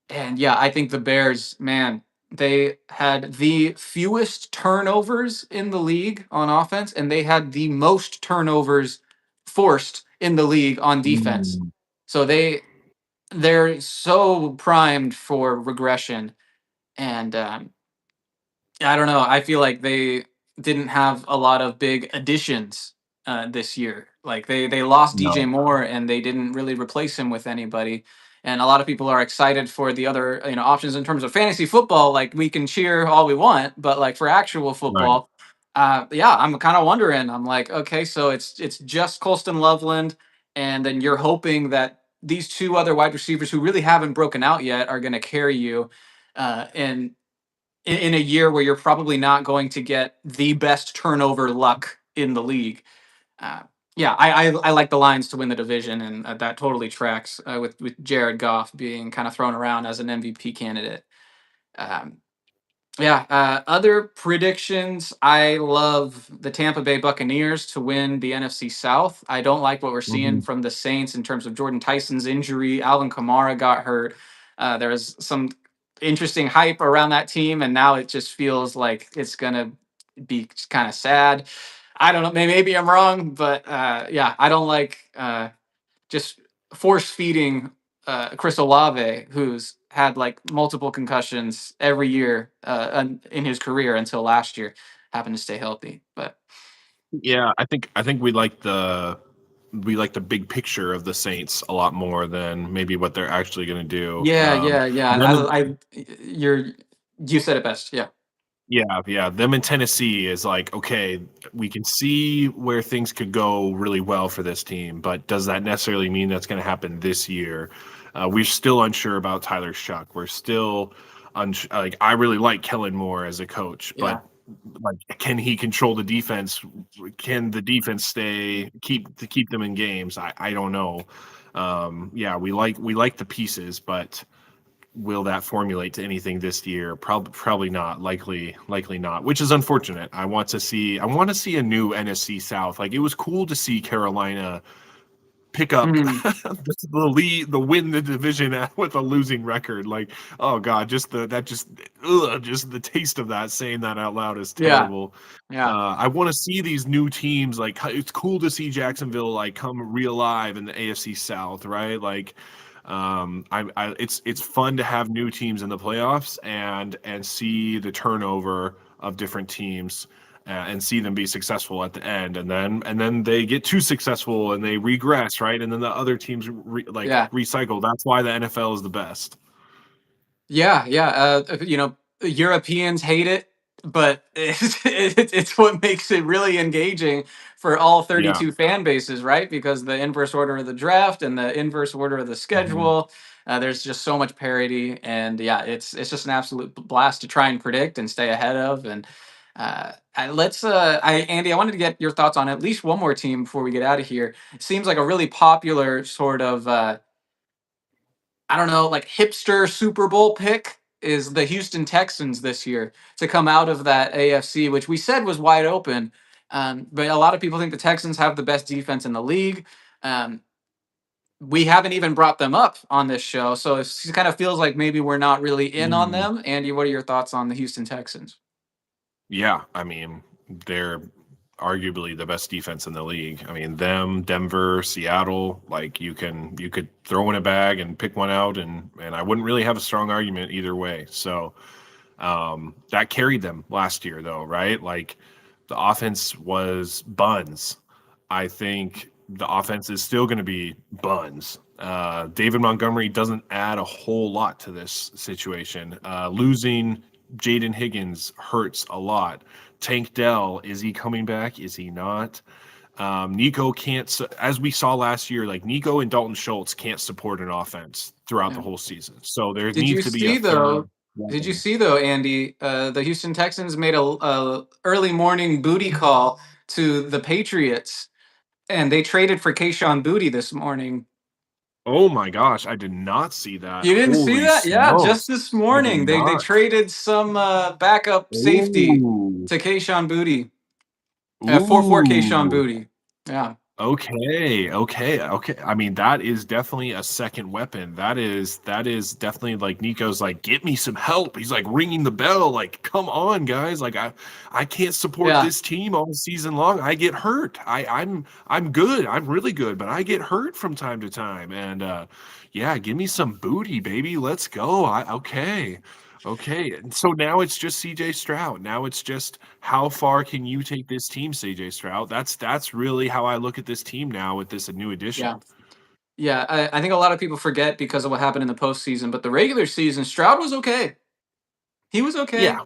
And yeah, I think the Bears, man, they had the fewest turnovers in the league on offense, and they had the most turnovers forced in the league on defense. Mm. So they're so primed for regression, and I don't know. I feel like they didn't have a lot of big additions this year. Like they lost DJ No. Moore and they didn't really replace him with anybody. And a lot of people are excited for the other options in terms of fantasy football. Like we can cheer all we want, but like for actual Right. football, yeah, I'm kind of wondering. I'm like, okay, so it's just Colston Loveland, and then you're hoping that these two other wide receivers who really haven't broken out yet are going to carry you. And in a year where you're probably not going to get the best turnover luck in the league. Uh, yeah, I like the Lions to win the division, and that totally tracks with Jared Goff being kind of thrown around as an MVP candidate. Um, yeah, other predictions. I love the Tampa Bay Buccaneers to win the NFC South. I don't like what we're seeing Mhm. from the Saints in terms of Jordan Tyson's injury. Alvin Kamara got hurt. There was some interesting hype around that team, and now it just feels like it's gonna be kind of sad. I don't know. Maybe I'm wrong, but yeah, I don't like just force feeding Chris Olave, who's had like multiple concussions every year in his career until last year, happened to stay healthy. But Yeah, I think we like the big picture of the Saints a lot more than maybe what they're actually going to do. yeah, yeah, yeah. Them in, You're, you said it best. Yeah. yeah, yeah, them in Tennessee is like okay, we can see where things could go really well for this team, but does that necessarily mean that's going to happen this year? We're still unsure about Tyler Shuck. We're still like I really like Kellen Moore as a coach, Yeah. but like can he control the defense? Can the defense keep them in games? I don't know. Yeah, we like the pieces, but will that formulate to anything this year? Probably not. Likely not. Which is unfortunate. I want to see a new NFC South. Like it was cool to see Carolina pick up Mhm. the lead, the win the division with a losing record. Like, oh god, just the taste of that. Saying that out loud is Yeah. terrible. Yeah. I want to see these new teams. Like, it's cool to see Jacksonville like come real alive in the AFC South, right? Like, It's fun to have new teams in the playoffs and see the turnover of different teams and see them be successful at the end, and then they get too successful and they regress, right? And then the other teams Yeah. recycle. That's why the NFL is the best. Yeah, yeah. Europeans hate it, but it's what makes it really engaging for all Yeah. 32 fan bases, right? Because the inverse order of the draft and the inverse order of the Mhm. schedule, there's just so much parity, and yeah, it's just an absolute blast to try and predict and stay ahead of. And Andy, I wanted to get your thoughts on at least one more team before we get out of here. It seems like a really popular sort of. I don't know, like hipster Super Bowl pick is the Houston Texans this year to come out of that AFC, which we said was wide open. But a lot of people think the Texans have the best defense in the league. Um, we haven't even brought them up on this show, so it kind of feels like maybe we're not really in on Mm. them. Andy, what are your thoughts on the Houston Texans? Yeah, I mean, they're arguably the best defense in the league. I mean, them, Denver, Seattle, like you could throw in a bag and pick one out, and I wouldn't really have a strong argument either way. So that carried them last year, though, right? Like the offense was buns. I think the offense is still going to be buns. David Montgomery doesn't add a whole lot to this situation. Losing Jaden Higgins hurts a lot. Tank Dell, is he coming back? Is he not? Nico can't, as we saw last year, like Nico and Dalton Schultz can't support an offense throughout the Yeah. whole season. So there Did you needs to be a see third though? Did you weapon. see though, Andy? The Houston Texans made a early morning booty call to the Patriots, and they traded for Kayshon Boutte this morning. Oh my gosh, I did not see that. You didn't see Holy that? Yeah, just smokes. this I did morning they not. traded some backup safety Ooh. to Kayshon Boutte. For Kayshon Ooh. Boutte. Yeah, Okay. I mean, that is definitely a second weapon. That is definitely like Nico's like, get me some help. He's like ringing the bell, like, come on, guys. Like I can't support yeah, this team all season long. I get hurt. I'm good. I'm really good, but I get hurt from time to time. And yeah, give me some booty, baby. Let's go. Okay. And so now it's just CJ Stroud. Now it's just how far can you take this team, CJ Stroud? That's really how I look at this team now with this new yeah. addition. Yeah, I think a lot of people forget because of what happened in the postseason, but the regular season, Stroud was okay. He was okay. Yeah.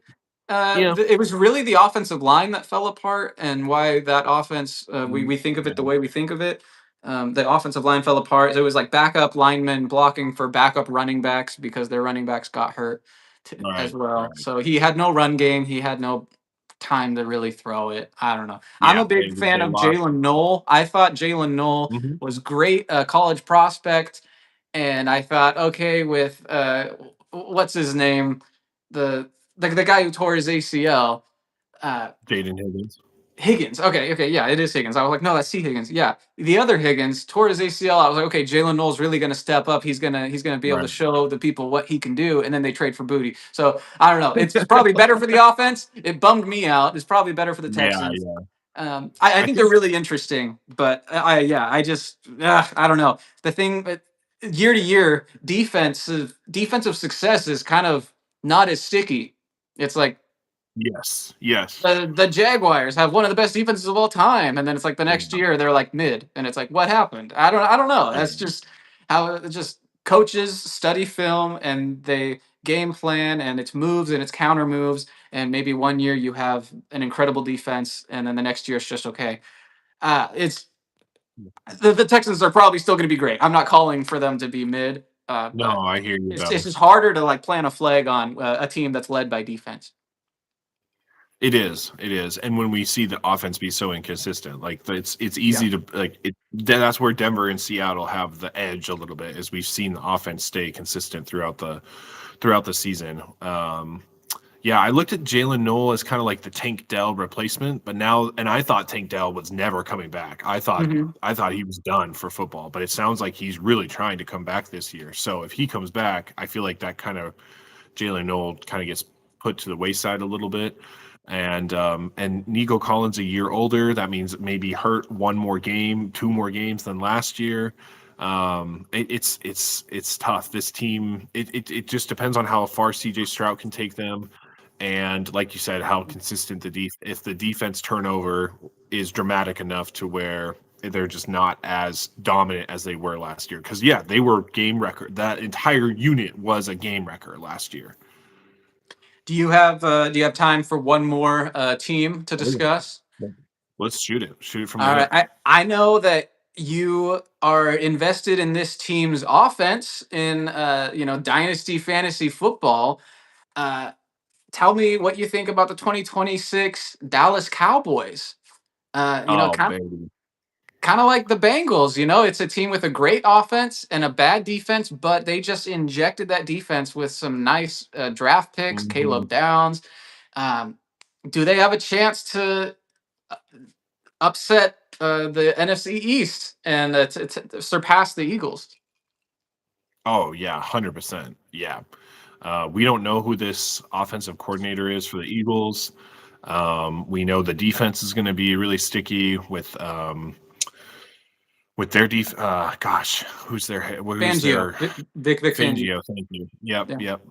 Yeah. It was really the offensive line that fell apart, and why that offense we think of it the Yeah. way we think of it. The offensive line fell apart. It was like backup linemen blocking for backup running backs because their running backs got hurt as Right. well. Right. So he had no run game. He had no time to really throw it. I don't know. I'm Yeah. a big fan They of lost. Jalen Knoll. I thought Jalen Knoll Mhm. was great, college prospect, and I thought, okay, with what's his name, the the guy who tore his ACL, uh, Jaden Higgins. Higgins. Okay, yeah, it is Higgins. I was like, no, that's C Higgins. Yeah, the other Higgins tore his ACL. I was like, okay, Jalen Knowles really going to step up. He's gonna be able to Right. show the people what he can do. And then they trade for Booty. So I don't know. It's probably better for the offense. It bummed me out. It's probably better for the Yeah. Texans. Yeah. I I think they're think. really interesting, but I just I don't know. The thing year to year defensive success is kind of not as sticky. It's like Yes. Yes. the Jaguars have one of the best defenses of all time, and then it's like the next Yeah. year they're like mid, and it's like what happened? I don't know. Yeah. That's just how just coaches study film and they game plan, and it's moves and it's counter moves, and maybe one year you have an incredible defense, and then the next year it's just okay. It's the Texans are probably still going to be great. I'm not calling for them to be mid, No, but I hear you it's though. just harder to like plant a flag on a team that's led by defense. It is. It is. And when we see the offense be so inconsistent, like it's Yeah. easy to like it. That's where Denver and Seattle have the edge a little bit, as we've seen the offense stay consistent throughout the season. Yeah, I looked at Jalen Noel as kind of like the Tank Dell replacement, but now, and I thought Tank Dell was never coming back. Hmm. I thought he was done for football, but it sounds like he's really trying to come back this year. So if he comes back, I feel like that kind of Jalen Noel kind of gets put to the wayside a little bit. And Nico Collins a year older. That means maybe hurt one more game, two more games than last year. It's tough. This team, it just depends on how far CJ Stroud can take them, and like you said, how consistent if the defense turnover is dramatic enough to where they're just not as dominant as they were last year. Because yeah, they were game record. That entire unit was a game record last year. Do you have time for one more team to Oh, discuss? yeah. Let's shoot it. Shoot it from the All right. hip. I know that you are invested in this team's offense in dynasty fantasy football. Uh, Tell me what you think about the 2026 Dallas Cowboys. Oh, baby. Kind of like the Bengals. It's a team with a great offense and a bad defense, but they just injected that defense with some nice draft picks. Mhm. Caleb Downs. Um, do they have a chance to upset the NFC East and to surpass the Eagles? Oh yeah, 100%. Yeah. We don't know who this offensive coordinator is for the Eagles. We know the defense is going to be really sticky with their gosh, who's Fangio, their Vic Fangio. Fangio? Thank you. Yep, Yeah. yep.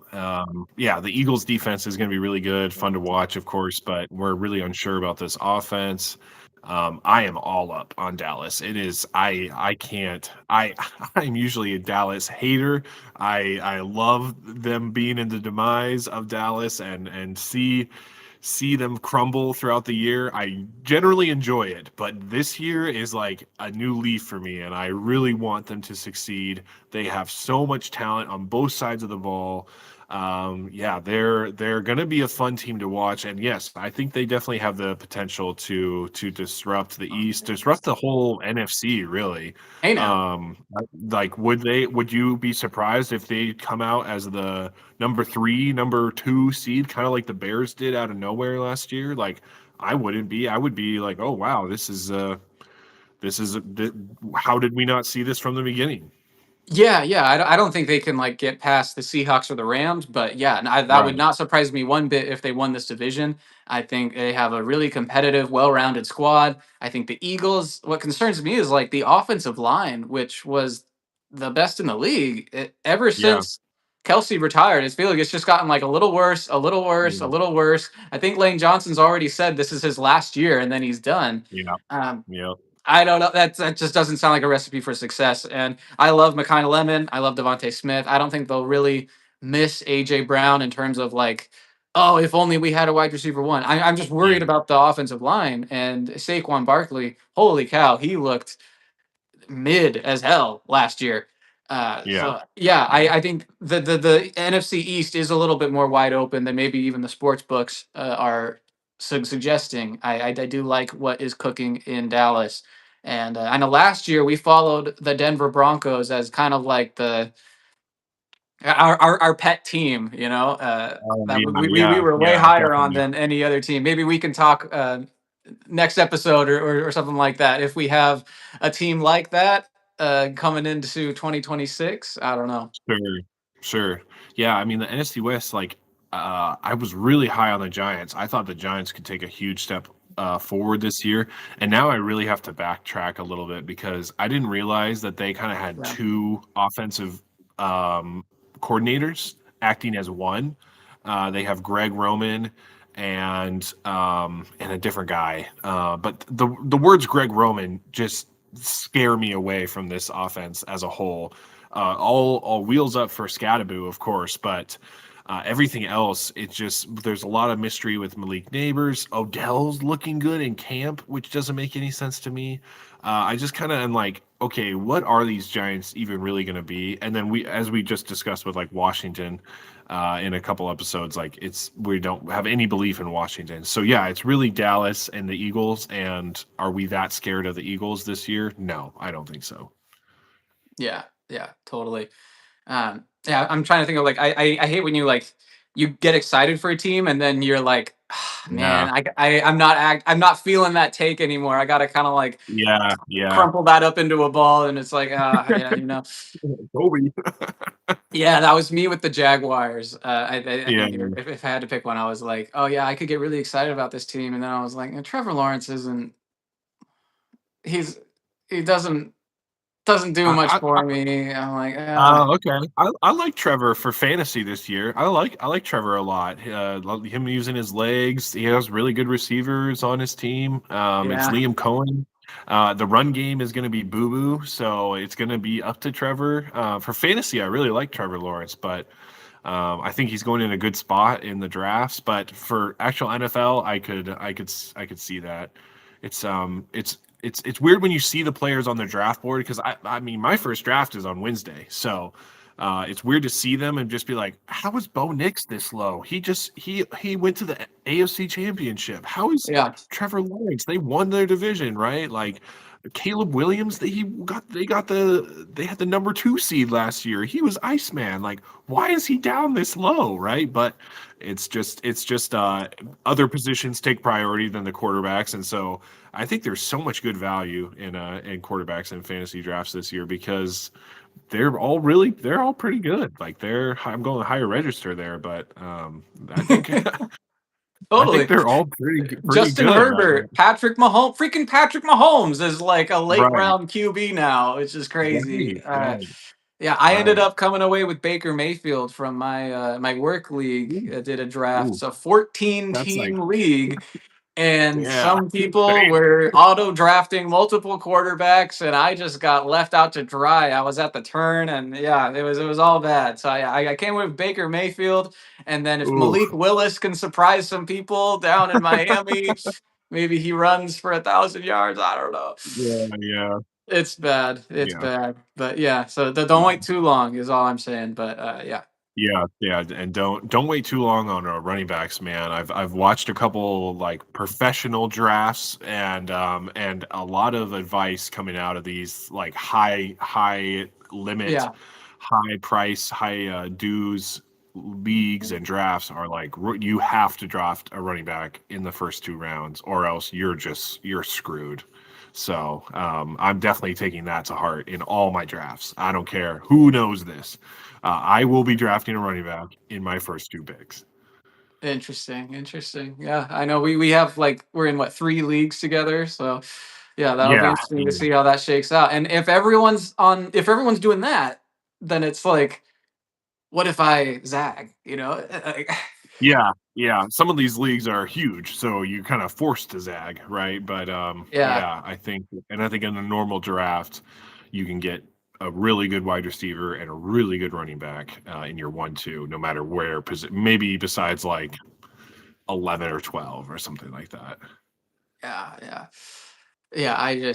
Yeah, the Eagles defense is going to be really good, fun to watch, of course, but we're really unsure about this offense. I am all up on Dallas. It is I can't I I'm usually a Dallas hater. I love them being in the demise of Dallas and see them crumble throughout the year. I generally enjoy it, but this year is like a new leaf for me, and I really want them to succeed. They have so much talent on both sides of the ball. Yeah, they're going to be a fun team to watch, and yes, I think they definitely have the potential to disrupt the East, disrupt the whole NFC, really. Hey now. Um, like, would you be surprised if they come out as the number 3, number 2 seed, kind of like the Bears did out of nowhere last year? Like, I wouldn't be. I would be like, oh wow, how did we not see this from the beginning? Yeah, yeah. I don't think they can like get past the Seahawks or the Rams, but yeah, that would Right. not surprise me one bit if they won this division. I think they have a really competitive, well-rounded squad. I think the Eagles. What concerns me is like the offensive line, which was the best in the league ever Yeah. since Kelsey retired. I feel like it's just gotten like a little worse, a little worse, a Yeah. little worse. I think Lane Johnson's already said this is his last year, and then he's done. Yeah. Um, Yeah. I don't know. That just doesn't sound like a recipe for success. And I love Mekhi Lemon. I love Devontae Smith. I don't think they'll really miss AJ Brown in terms of like, oh, if only we had a wide receiver one. I'm just Yeah. worried about the offensive line and Saquon Barkley. Holy cow, he looked mid as hell last year. Yeah. So yeah, Yeah. I think the NFC East is a little bit more wide open than maybe even the sports books are suggesting. I do like what is cooking in Dallas, and I know last year we followed the Denver Broncos as kind of like our pet team. That Yeah. we Yeah. were way Yeah. higher on Definitely. than any other team. Maybe we can talk next episode or something like that. If we have a team like that coming into 2026, I don't know. Sure, sure. Yeah, I mean the NFC West, like I was really high on the Giants. I thought the Giants could take a huge step forward this year, and now I really have to backtrack a little bit because I didn't realize that they kind of had Yeah. two offensive coordinators acting as one. They have Greg Roman and a different guy. But the words Greg Roman just scare me away from this offense as a whole. All wheels up for Scadaboo, of course, but everything else, it's just there's a lot of mystery with Malik Neighbors. Odell's looking good in camp, which doesn't make any sense to me. I just kind of am like, okay, what are these Giants even really going to be? And then as we just discussed with like Washington in a couple episodes, like we don't have any belief in Washington. So yeah, it's really Dallas and the Eagles. And are we that scared of the Eagles this year? No, I don't think so. Yeah, yeah, totally. Yeah, I'm trying to think of like I hate when you get excited for a team and then you're like, "Ah, Yeah, man, I'm not feeling that take anymore. I gotta kind of like yeah, yeah. crumple that up into a ball, and it's like, yeah, Kobe. yeah, that was me with the Jaguars. I Yeah, think if I had to pick one, I was like, oh yeah, I could get really excited about this team, and then I was like, Trevor Lawrence isn't. He's he doesn't. doesn't do much I, for me. I'm like, Okay. I like Trevor for fantasy this year. I like Trevor a lot. Love him using his legs. He has really good receivers on his team. It's yeah, Liam Cohen. The run game is going to be boo boo, so it's going to be up to Trevor. For fantasy, I really like Trevor Lawrence, but I think he's going in a good spot in the drafts. But for actual NFL, I could see that. It's weird when you see the players on the draft board because I mean my first draft is on Wednesday, so it's weird to see them and just be like, how is Bo Nix this low? He went to the AFC Championship. How is yeah, Trevor Lawrence? They won their division, right? Like Caleb Williams, they had the number 2 seed last year. He was Iceman. Like, why is he down this low, right? But it's just other positions take priority than the quarterbacks, and so I think there's so much good value in quarterbacks in fantasy drafts this year because they're all pretty good. Like I'm going higher register there, but I think I think totally. they're all pretty Justin good. Herbert, Patrick Mahomes, freaking Patrick Mahomes is like a late Right, round QB now, which is crazy. right, right, Yeah, I ended right. up coming away with Baker Mayfield from my work league. Ooh, Did a draft. ooh, It's a 14 that's like team league, and yeah, some people same. were auto drafting multiple quarterbacks, and I just got left out to dry. I was at the turn, and yeah, it was all bad. So I came with Baker Mayfield, and then if Ooh, Malik Willis can surprise some people down in Miami, maybe he runs for 1,000 yards. I don't know. yeah, yeah, It's bad. It's yeah. bad. But yeah, so don't wait too long is all I'm saying. But yeah. Yeah, yeah, and don't wait too long on running backs, man. I've watched a couple like professional drafts and a lot of advice coming out of these like high limit, Yeah. high price, high dues leagues and drafts are like you have to draft a running back in the first 2 rounds or else you're screwed. So I'm definitely taking that to heart in all my drafts. I don't care who knows this. I will be drafting a running back in my first 2 picks. Interesting. Interesting. Yeah. I know we have like we're in what 3 leagues together. So yeah, that'll be Yeah, interesting to yeah, see how that shakes out. And if everyone's doing that, then it's like, what if I zag? yeah, yeah. Some of these leagues are huge, so you kind of forced to zag, right? But Yeah. yeah, I think in a normal draft, you can get a really good wide receiver and a really good running back in your 1-2, no matter where. Maybe besides like 11 or 12 or something like that. Yeah. Yeah. Yeah.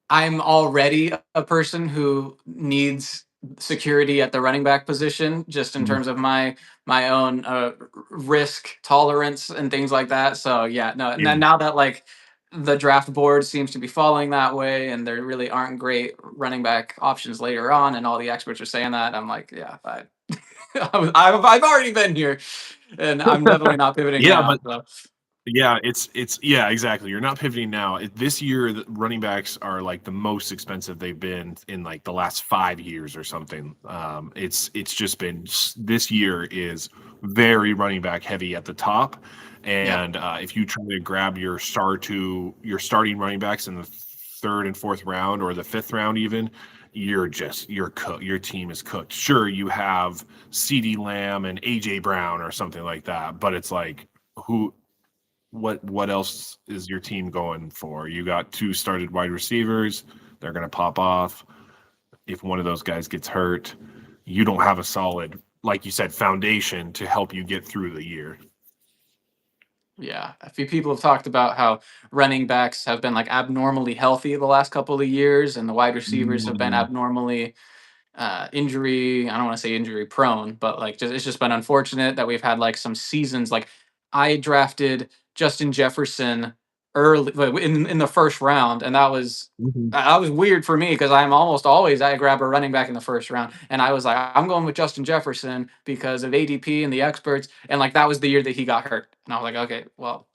I'm already a person who needs security at the running back position, just in Mhm. terms of my own risk tolerance and things like that. So yeah, no. Yeah, Now that like the draft board seems to be falling that way, and there really aren't great running back options later on, and all the experts are saying that, I'm like, yeah, I've already been here, and I'm definitely not pivoting yeah, now. but So yeah, it's yeah, exactly. You're not pivoting now. This year, the running backs are like the most expensive they've been in like the last 5 years or something. It's just been this year is very running back heavy at the top, yeah, and if you try to grab your starting running backs in the third and fourth round or the fifth round even. You're cooked. Your team is cooked. Sure, you have C.D. Lamb and A.J. Brown or something like that, but it's like who what else is your team going for? You got 2 started wide receivers, they're going to pop off. If one of those guys gets hurt, you don't have a solid, like you said, foundation to help you get through the year. yeah. A few people have talked about how running backs have been like abnormally healthy the last couple of years, and the wide receivers have been Mm, abnormally injury. I don't want to say injury prone, but like it's just been unfortunate that we've had like some seasons. Like I drafted Justin Jefferson early in the first round, and mhm. that was weird for me because I'm almost always I grab a running back in the first round, and I was like I'm going with Justin Jefferson because of ADP and the experts, and like that was the year that he got hurt, and I was like, okay, well,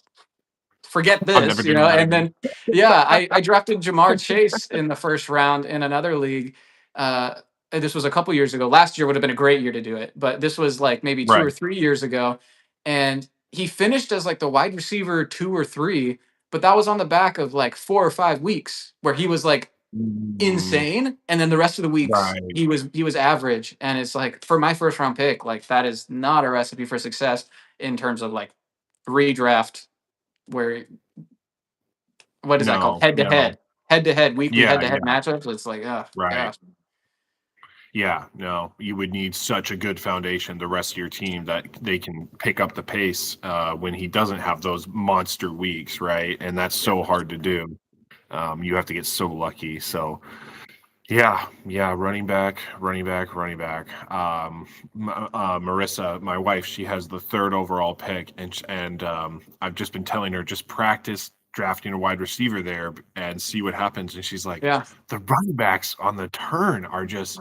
forget I'm never this, doing that and again. then yeah, I drafted Jamar Chase in the first round in another league. And this was a couple years ago. Last year would have been a great year to do it, but this was like maybe two Right. or 3 years ago, and he finished as like the wide receiver 2 or 3, but that was on the back of like 4 or 5 weeks where he was like Mm, insane, and then the rest of the weeks right. he was average, and it's like for my first round pick, like that is not a recipe for success in terms of like redraft where what is that called? No, no. Head to head, weekly Yeah, head to head yeah, matchups. It's like, oh right. gosh. Yeah, no, you would need such a good foundation, the rest of your team, that they can pick up the pace when he doesn't have those monster weeks, right? And that's Yeah. so hard to do. You have to get so lucky. So, yeah, yeah, running back, running back, running back. Marissa, my wife, she has the third overall pick, and I've just been telling her just practice drafting a wide receiver there and see what happens. And she's like, Yeah. the running backs on the turn are just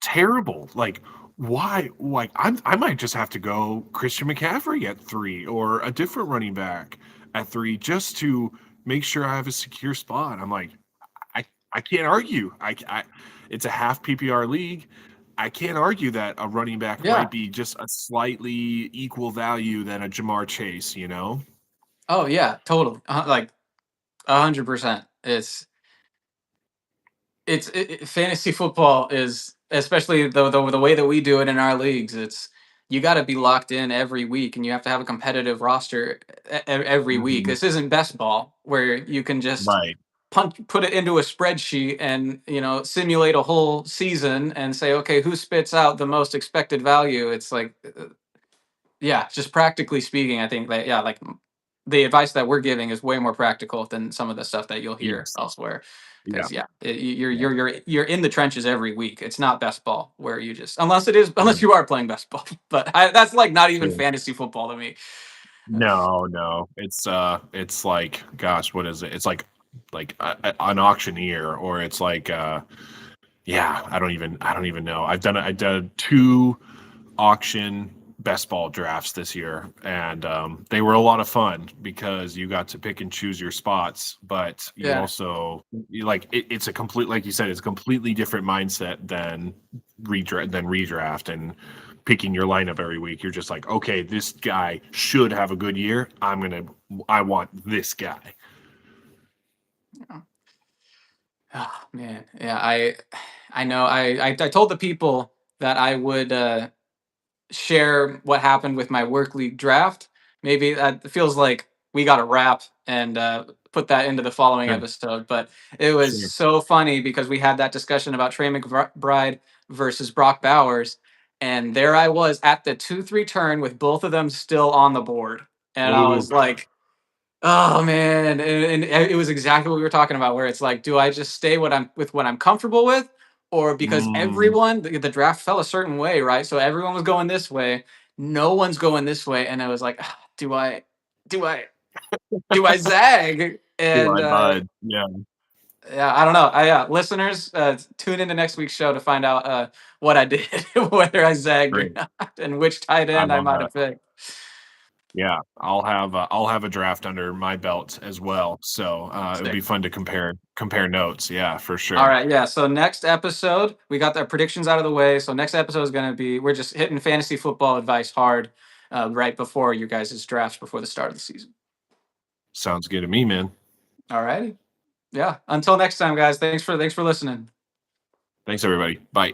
terrible. Like, why? Like, I might just have to go Christian McCaffrey at 3 or a different running back at 3 just to make sure I have a secure spot. I'm like, I I can't argue. It's a half PPR league. I can't argue that a running back Yeah. might be just a slightly equal value than a Jamar Chase, you know? Oh yeah, totally. Like 100%. Fantasy football is, especially the way that we do it in our leagues. It's you got to be locked in every week, and you have to have a competitive roster every week. Mhm. This isn't best ball where you can just Right. put it into a spreadsheet and simulate a whole season and say, okay, who spits out the most expected value. It's like, yeah, just practically speaking, I think that, yeah, like the advice that we're giving is way more practical than some of the stuff that you'll hear Yes. elsewhere. Yeah. Because yeah, you're Yeah. you're in the trenches every week. It's not best ball where you just, unless Right. you are playing best ball, but that's like not even True. fantasy football to me. No, no. It's like, gosh, what is it? It's like an auctioneer, or it's like yeah, I don't even know. I've done 2 auction best ball drafts this year, and they were a lot of fun because you got to pick and choose your spots, but Yeah. it's a complete, like you said, it's a completely different mindset than redraft and picking your lineup every week. You're just like, okay, this guy should have a good year. I want this guy. Oh man, yeah. I know. I told the people that I would share what happened with my work league draft. Maybe that feels like we got to wrap and put that into the following Sure, episode. But it was sure. so funny because we had that discussion about Trey McBride versus Brock Bowers, and there I was at the 2-3 turn with both of them still on the board, and I Ooh, was like, oh man, and it was exactly what we were talking about, where it's like, do I just stay what I'm comfortable with, or because mm, everyone the draft fell a certain way, right? So everyone was going this way, no one's going this way, and I was like, "Ah, do I, do I zag?" do And I bud? Yeah, yeah, I don't know. Listeners, tune into next week's show to find out what I did, whether I zagged or great. not, and which tight I end I love might that. have picked. Yeah, I'll have a draft under my belt as well. So it would be Sick. fun to compare notes. Yeah, for All sure. right, yeah. So next episode, we got the predictions out of the way. So next episode is going to be, we're just hitting fantasy football advice hard right before you guys' drafts before the start of the season. Sounds good to me, man. All righty. Yeah. Until next time, guys. Thanks for listening. Thanks everybody. Bye.